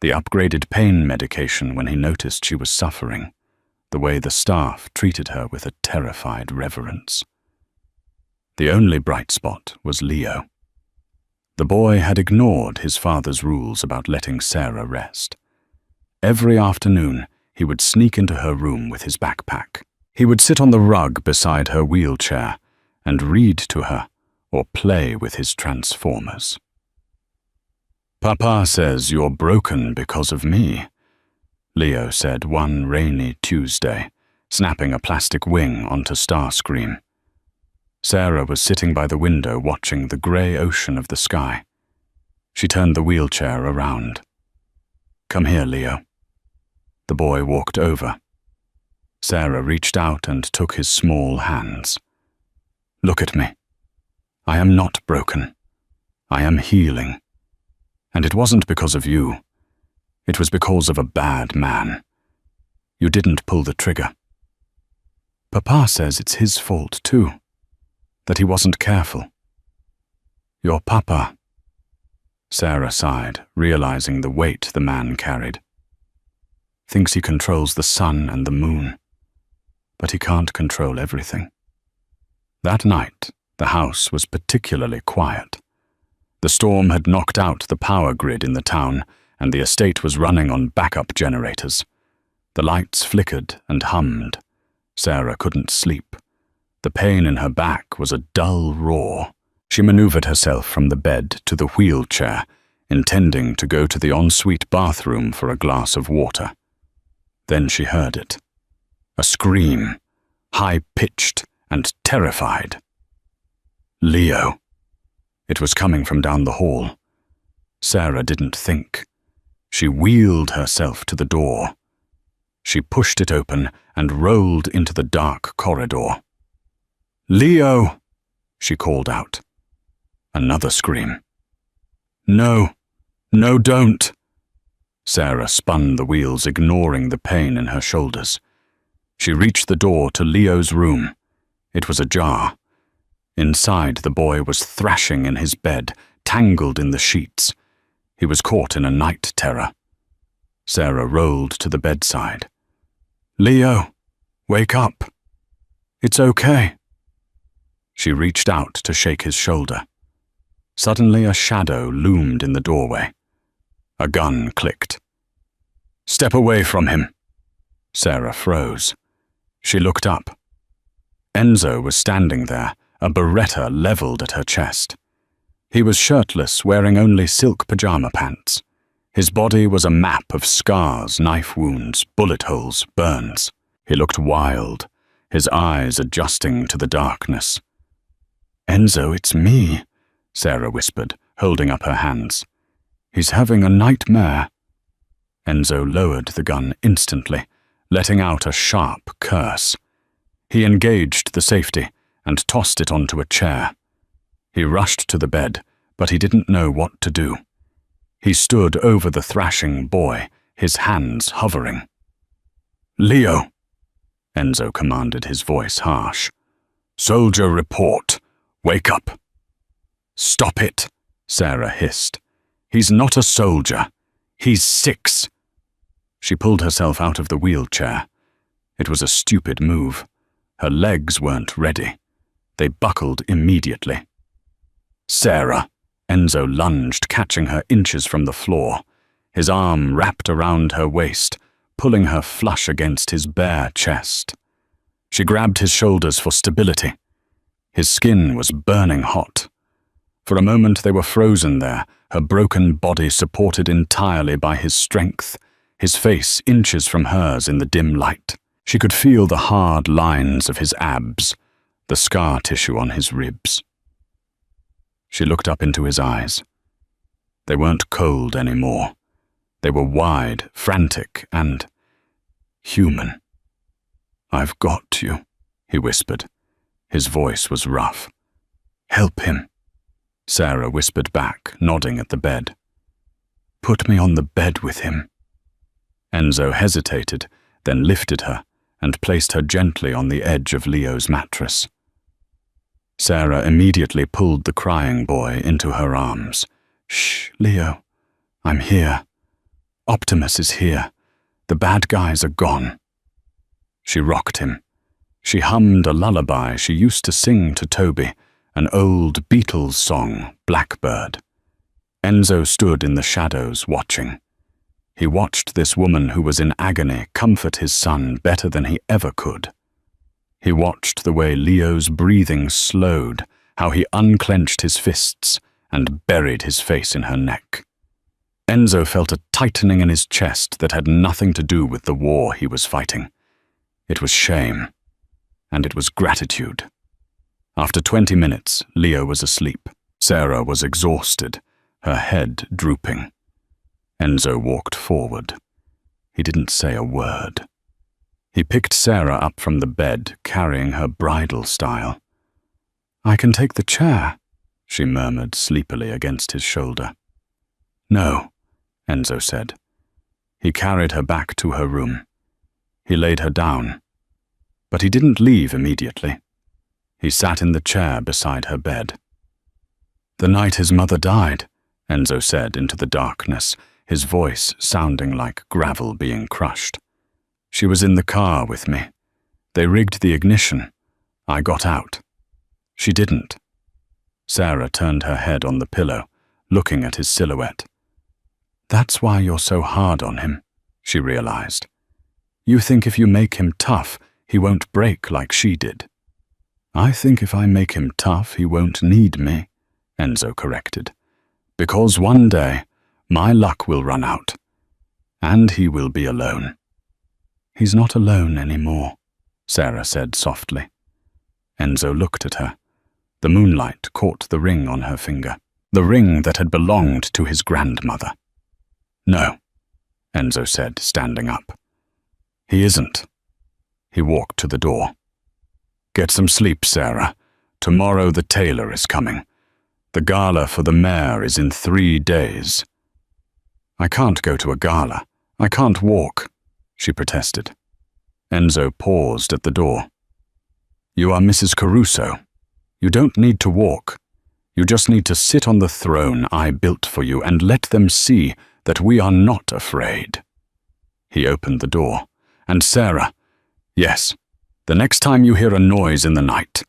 the upgraded pain medication when he noticed she was suffering, the way the staff treated her with a terrified reverence. The only bright spot was Leo. The boy had ignored his father's rules about letting Sarah rest. Every afternoon, he would sneak into her room with his backpack. He would sit on the rug beside her wheelchair and read to her or play with his transformers. "Papa says you're broken because of me," Leo said one rainy Tuesday, snapping a plastic wing onto Starscream. Sarah was sitting by the window watching the grey ocean of the sky. She turned the wheelchair around. "Come here, Leo." The boy walked over. Sarah reached out and took his small hands. "Look at me. I am not broken. I am healing. And it wasn't because of you. It was because of a bad man. You didn't pull the trigger. Papa says it's his fault too, that he wasn't careful. Your papa." Sarah sighed, realizing the weight the man carried. "Thinks he controls the sun and the moon, but he can't control everything." That night, the house was particularly quiet. The storm had knocked out the power grid in the town, and the estate was running on backup generators. The lights flickered and hummed. Sarah couldn't sleep. The pain in her back was a dull roar. She maneuvered herself from the bed to the wheelchair, intending to go to the ensuite bathroom for a glass of water. Then she heard it. A scream, high-pitched and terrified. Leo. It was coming from down the hall. Sarah didn't think. She wheeled herself to the door. She pushed it open and rolled into the dark corridor. "Leo!" she called out. Another scream. "No, no, don't!" Sarah spun the wheels, ignoring the pain in her shoulders. She reached the door to Leo's room. It was ajar. Inside, the boy was thrashing in his bed, tangled in the sheets. He was caught in a night terror. Sarah rolled to the bedside. "Leo, wake up. It's okay." She reached out to shake his shoulder. Suddenly, a shadow loomed in the doorway. A gun clicked. "Step away from him." Sarah froze. She looked up. Enzo was standing there, a beretta leveled at her chest. He was shirtless, wearing only silk pajama pants. His body was a map of scars, knife wounds, bullet holes, burns. He looked wild, his eyes adjusting to the darkness. "Enzo, it's me," Sarah whispered, holding up her hands. "He's having a nightmare." Enzo lowered the gun instantly, letting out a sharp curse. He engaged the safety and tossed it onto a chair. He rushed to the bed, but he didn't know what to do. He stood over the thrashing boy, his hands hovering. "Leo," Enzo commanded, his voice harsh. "Soldier report. Wake up." "Stop it," Sarah hissed. "He's not a soldier. He's 6. She pulled herself out of the wheelchair. It was a stupid move. Her legs weren't ready. They buckled immediately. "Sarah," Enzo lunged, catching her inches from the floor. His arm wrapped around her waist, pulling her flush against his bare chest. She grabbed his shoulders for stability. His skin was burning hot. For a moment they were frozen there, her broken body supported entirely by his strength, his face inches from hers in the dim light. She could feel the hard lines of his abs, the scar tissue on his ribs. She looked up into his eyes. They weren't cold anymore. They were wide, frantic, and human. "I've got you," he whispered. His voice was rough. "Help him," Sarah whispered back, nodding at the bed. "Put me on the bed with him." Enzo hesitated, then lifted her and placed her gently on the edge of Leo's mattress. Sarah immediately pulled the crying boy into her arms. "Shh, Leo. I'm here. Optimus is here. The bad guys are gone." She rocked him. She hummed a lullaby she used to sing to Toby, an old Beatles song, Blackbird. Enzo stood in the shadows watching. He watched this woman who was in agony comfort his son better than he ever could. He watched the way Leo's breathing slowed, how he unclenched his fists and buried his face in her neck. Enzo felt a tightening in his chest that had nothing to do with the war he was fighting. It was shame, and it was gratitude. After 20 minutes, Leo was asleep. Sarah was exhausted, her head drooping. Enzo walked forward. He didn't say a word. He picked Sarah up from the bed, carrying her bridal style. "I can take the chair," she murmured sleepily against his shoulder. "No," Enzo said. He carried her back to her room. He laid her down. But he didn't leave immediately. He sat in the chair beside her bed. "The night his mother died," Enzo said into the darkness, his voice sounding like gravel being crushed. "She was in the car with me. They rigged the ignition. I got out. She didn't." Sarah turned her head on the pillow, looking at his silhouette. "That's why you're so hard on him," she realized. "You think if you make him tough, he won't break like she did." "I think if I make him tough, he won't need me," Enzo corrected. "Because one day, my luck will run out, and he will be alone." "He's not alone anymore," Sarah said softly. Enzo looked at her. The moonlight caught the ring on her finger, the ring that had belonged to his grandmother. "No," Enzo said, standing up. "He isn't." He walked to the door. "Get some sleep, Sarah. Tomorrow the tailor is coming. The gala for the mayor is in 3 days." "I can't go to a gala. I can't walk," she protested. Enzo paused at the door. You are Mrs. Caruso. You don't need to walk. You just need to sit on the throne I built for you and let them see that we are not afraid." He opened the door, and Sarah, "Yes, the next time you hear a noise in the night,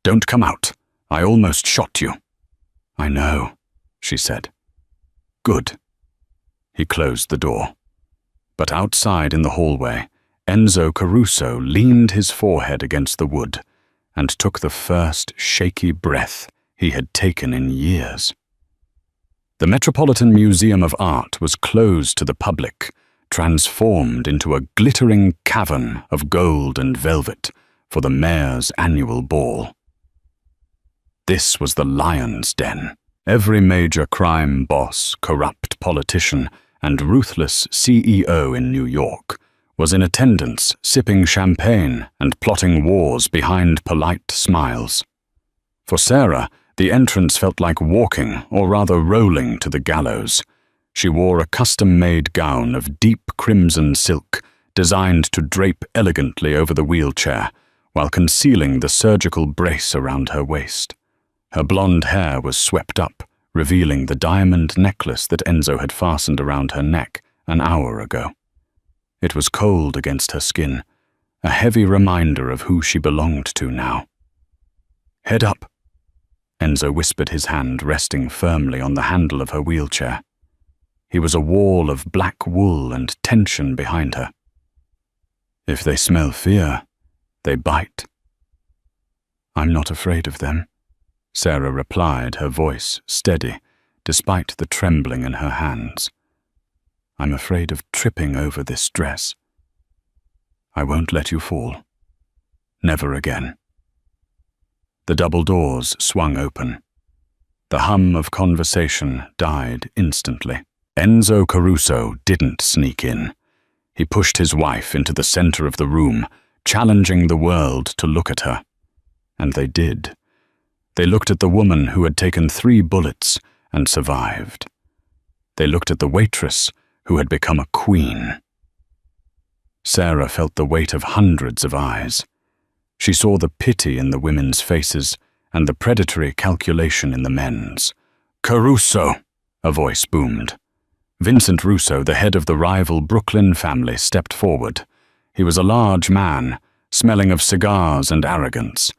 don't come out. I almost shot you." "I know," she said. "Good." He closed the door. But outside in the hallway, Enzo Caruso leaned his forehead against the wood and took the first shaky breath he had taken in years. The Metropolitan Museum of Art was closed to the public, transformed into a glittering cavern of gold and velvet for the mayor's annual ball. This was the lion's den. Every major crime boss, corrupt politician, and ruthless CEO in New York was in attendance, sipping champagne and plotting wars behind polite smiles. For Sarah, the entrance felt like walking, or rather rolling, to the gallows. She wore a custom-made gown of deep crimson silk, designed to drape elegantly over the wheelchair, while concealing the surgical brace around her waist. Her blonde hair was swept up, revealing the diamond necklace that Enzo had fastened around her neck an hour ago. It was cold against her skin, a heavy reminder of who she belonged to now. "Head up," Enzo whispered, his hand resting firmly on the handle of her wheelchair. He was a wall of black wool and tension behind her. "If they smell fear, they bite." "I'm not afraid of them," Sarah replied, her voice steady, despite the trembling in her hands. "I'm afraid of tripping over this dress. I won't let you fall. Never again." The double doors swung open. The hum of conversation died instantly. Enzo Caruso didn't sneak in. He pushed his wife into the center of the room, challenging the world to look at her. And they did. They looked at the woman who had taken 3 bullets and survived. They looked at the waitress who had become a queen. Sarah felt the weight of hundreds of eyes. She saw the pity in the women's faces and the predatory calculation in the men's. "Caruso!" a voice boomed. Vincent Russo, the head of the rival Brooklyn family, stepped forward. He was a large man, smelling of cigars and arrogance.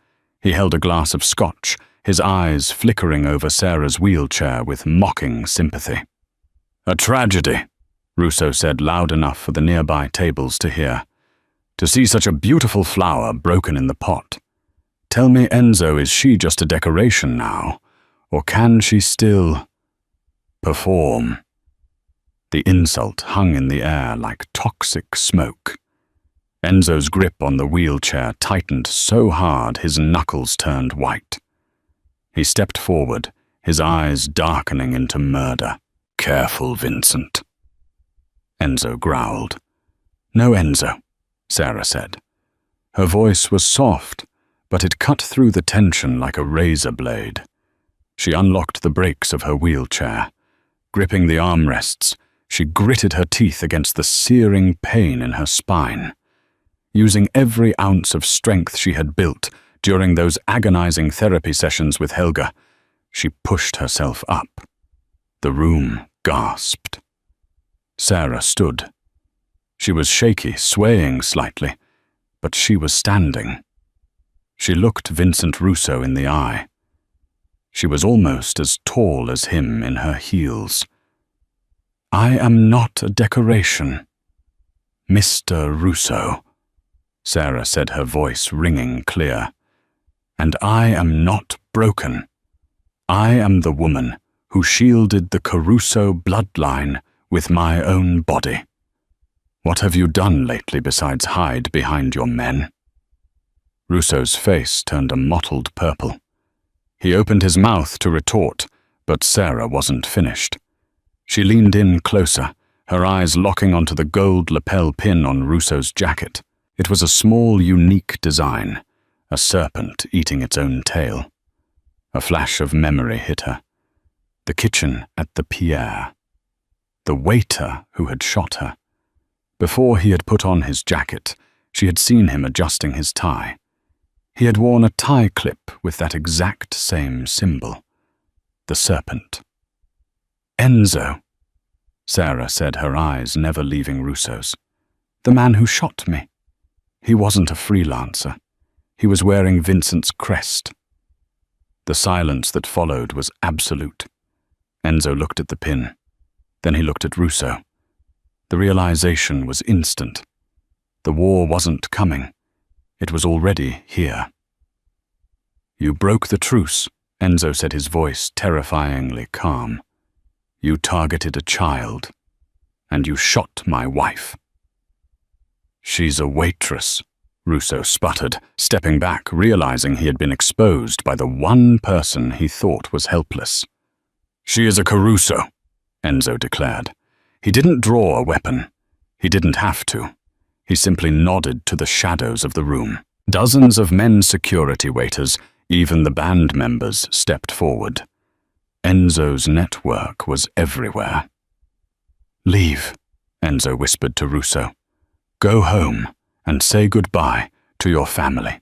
He held a glass of scotch, his eyes flickering over Sarah's wheelchair with mocking sympathy. "A tragedy," Russo said loud enough for the nearby tables to hear. "To see such a beautiful flower broken in the pot. Tell me, Enzo, is she just a decoration now? Or can she still perform?" The insult hung in the air like toxic smoke. Enzo's grip on the wheelchair tightened so hard his knuckles turned white. He stepped forward, his eyes darkening into murder. "Careful, Vincent." Enzo growled. "No, Enzo," Sarah said. Her voice was soft, but it cut through the tension like a razor blade. She unlocked the brakes of her wheelchair. Gripping the armrests, she gritted her teeth against the searing pain in her spine. Using every ounce of strength she had built during those agonizing therapy sessions with Helga, she pushed herself up. The room gasped. Sarah stood. She was shaky, swaying slightly, but she was standing. She looked Vincent Russo in the eye. She was almost as tall as him in her heels. "I am not a decoration, Mr. Russo," Sarah said, her voice ringing clear. "And I am not broken. I am the woman who shielded the Caruso bloodline with my own body. What have you done lately besides hide behind your men?" Russo's face turned a mottled purple. He opened his mouth to retort, but Sarah wasn't finished. She leaned in closer, her eyes locking onto the gold lapel pin on Russo's jacket. It was a small, unique design, a serpent eating its own tail. A flash of memory hit her. The kitchen at the Pierre. The waiter who had shot her. Before he had put on his jacket, she had seen him adjusting his tie. He had worn a tie clip with that exact same symbol. The serpent. Enzo, Sarah said, her eyes never leaving Russo's. The man who shot me. He wasn't a freelancer. He was wearing Vincent's crest. The silence that followed was absolute. Enzo looked at the pin. Then he looked at Russo. The realization was instant. The war wasn't coming. It was already here. You broke the truce, Enzo said, his voice terrifyingly calm. You targeted a child, and you shot my wife. She's a waitress, Russo sputtered, stepping back, realizing he had been exposed by the one person he thought was helpless. She is a Caruso, Enzo declared. He didn't draw a weapon. He didn't have to. He simply nodded to the shadows of the room. Dozens of men security waiters, even the band members, stepped forward. Enzo's network was everywhere. Leave, Enzo whispered to Russo. Go home and say goodbye to your family.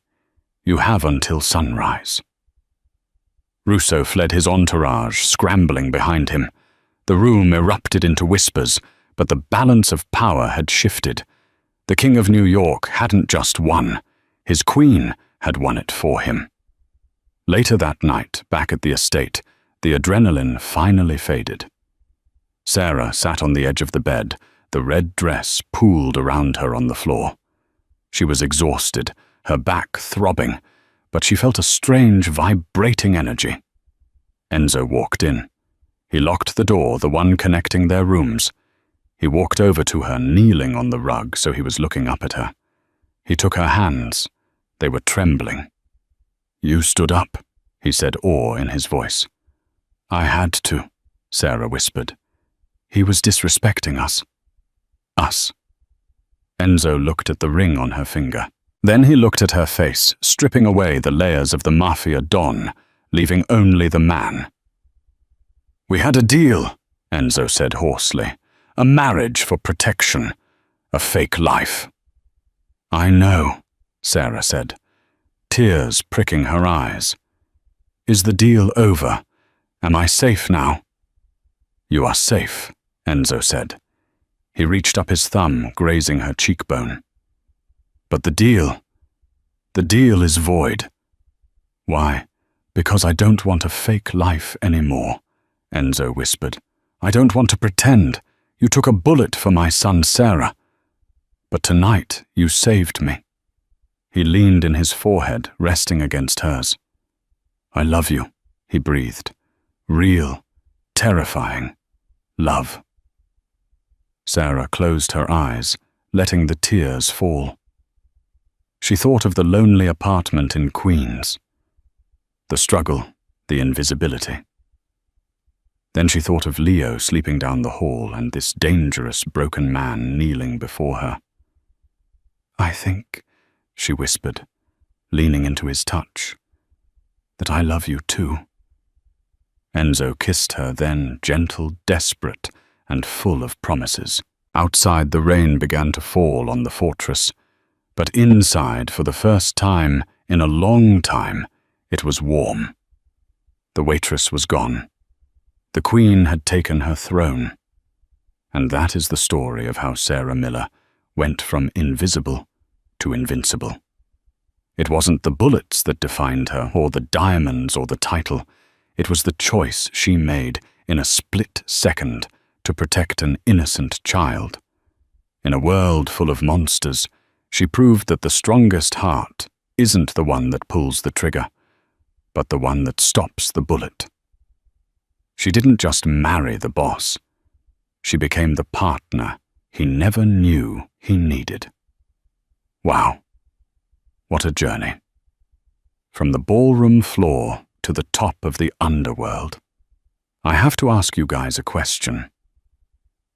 You have until sunrise. Russo fled, his entourage scrambling behind him. The room erupted into whispers, but the balance of power had shifted. The King of New York hadn't just won. His queen had won it for him. Later that night, back at the estate, the adrenaline finally faded. Sarah sat on the edge of the bed, the red dress pooled around her on the floor. She was exhausted, her back throbbing, but she felt a strange, vibrating energy. Enzo walked in. He locked the door, the one connecting their rooms. He walked over to her, kneeling on the rug so he was looking up at her. He took her hands. They were trembling. You stood up, he said, awe in his voice. I had to, Sarah whispered. He was disrespecting us. Us. Enzo looked at the ring on her finger. Then he looked at her face, stripping away the layers of the Mafia Don, leaving only the man. We had a deal, Enzo said hoarsely. A marriage for protection. A fake life. I know, Sarah said, tears pricking her eyes. Is the deal over? Am I safe now? You are safe, Enzo said. He reached up his thumb, grazing her cheekbone. But the deal is void. Why? Because I don't want a fake life anymore, Enzo whispered. I don't want to pretend. You took a bullet for my son Sarah. But tonight you saved me. He leaned in his forehead, resting against hers. I love you, he breathed. Real, terrifying love. Sarah closed her eyes, letting the tears fall. She thought of the lonely apartment in Queens, the struggle, the invisibility. Then she thought of Leo sleeping down the hall and this dangerous, broken man kneeling before her. I think, she whispered, leaning into his touch, that I love you too. Enzo kissed her then, gentle, desperate, and full of promises. Outside, the rain began to fall on the fortress, but inside, for the first time in a long time, it was warm. The waitress was gone. The queen had taken her throne. And that is the story of how Sarah Miller went from invisible to invincible. It wasn't the bullets that defined her, or the diamonds, or the title. It was the choice she made in a split second to protect an innocent child. In a world full of monsters, she proved that the strongest heart isn't the one that pulls the trigger, but the one that stops the bullet. She didn't just marry the boss. She became the partner he never knew he needed. Wow, what a journey. From the ballroom floor to the top of the underworld. I have to ask you guys a question.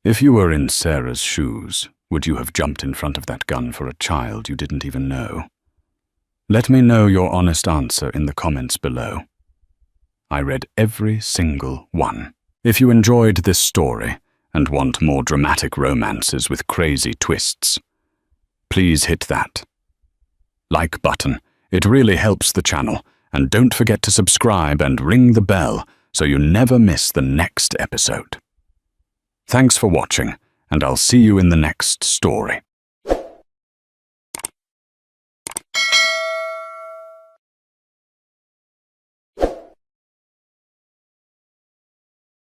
If you were in Sarah's shoes, would you have jumped in front of that gun for a child you didn't even know? Let me know your honest answer in the comments below. I read every single one. If you enjoyed this story and want more dramatic romances with crazy twists, please hit that like button It really helps the channel, and don't forget to subscribe and ring the bell so you never miss the next episode. Thanks for watching, and I'll see you in the next story.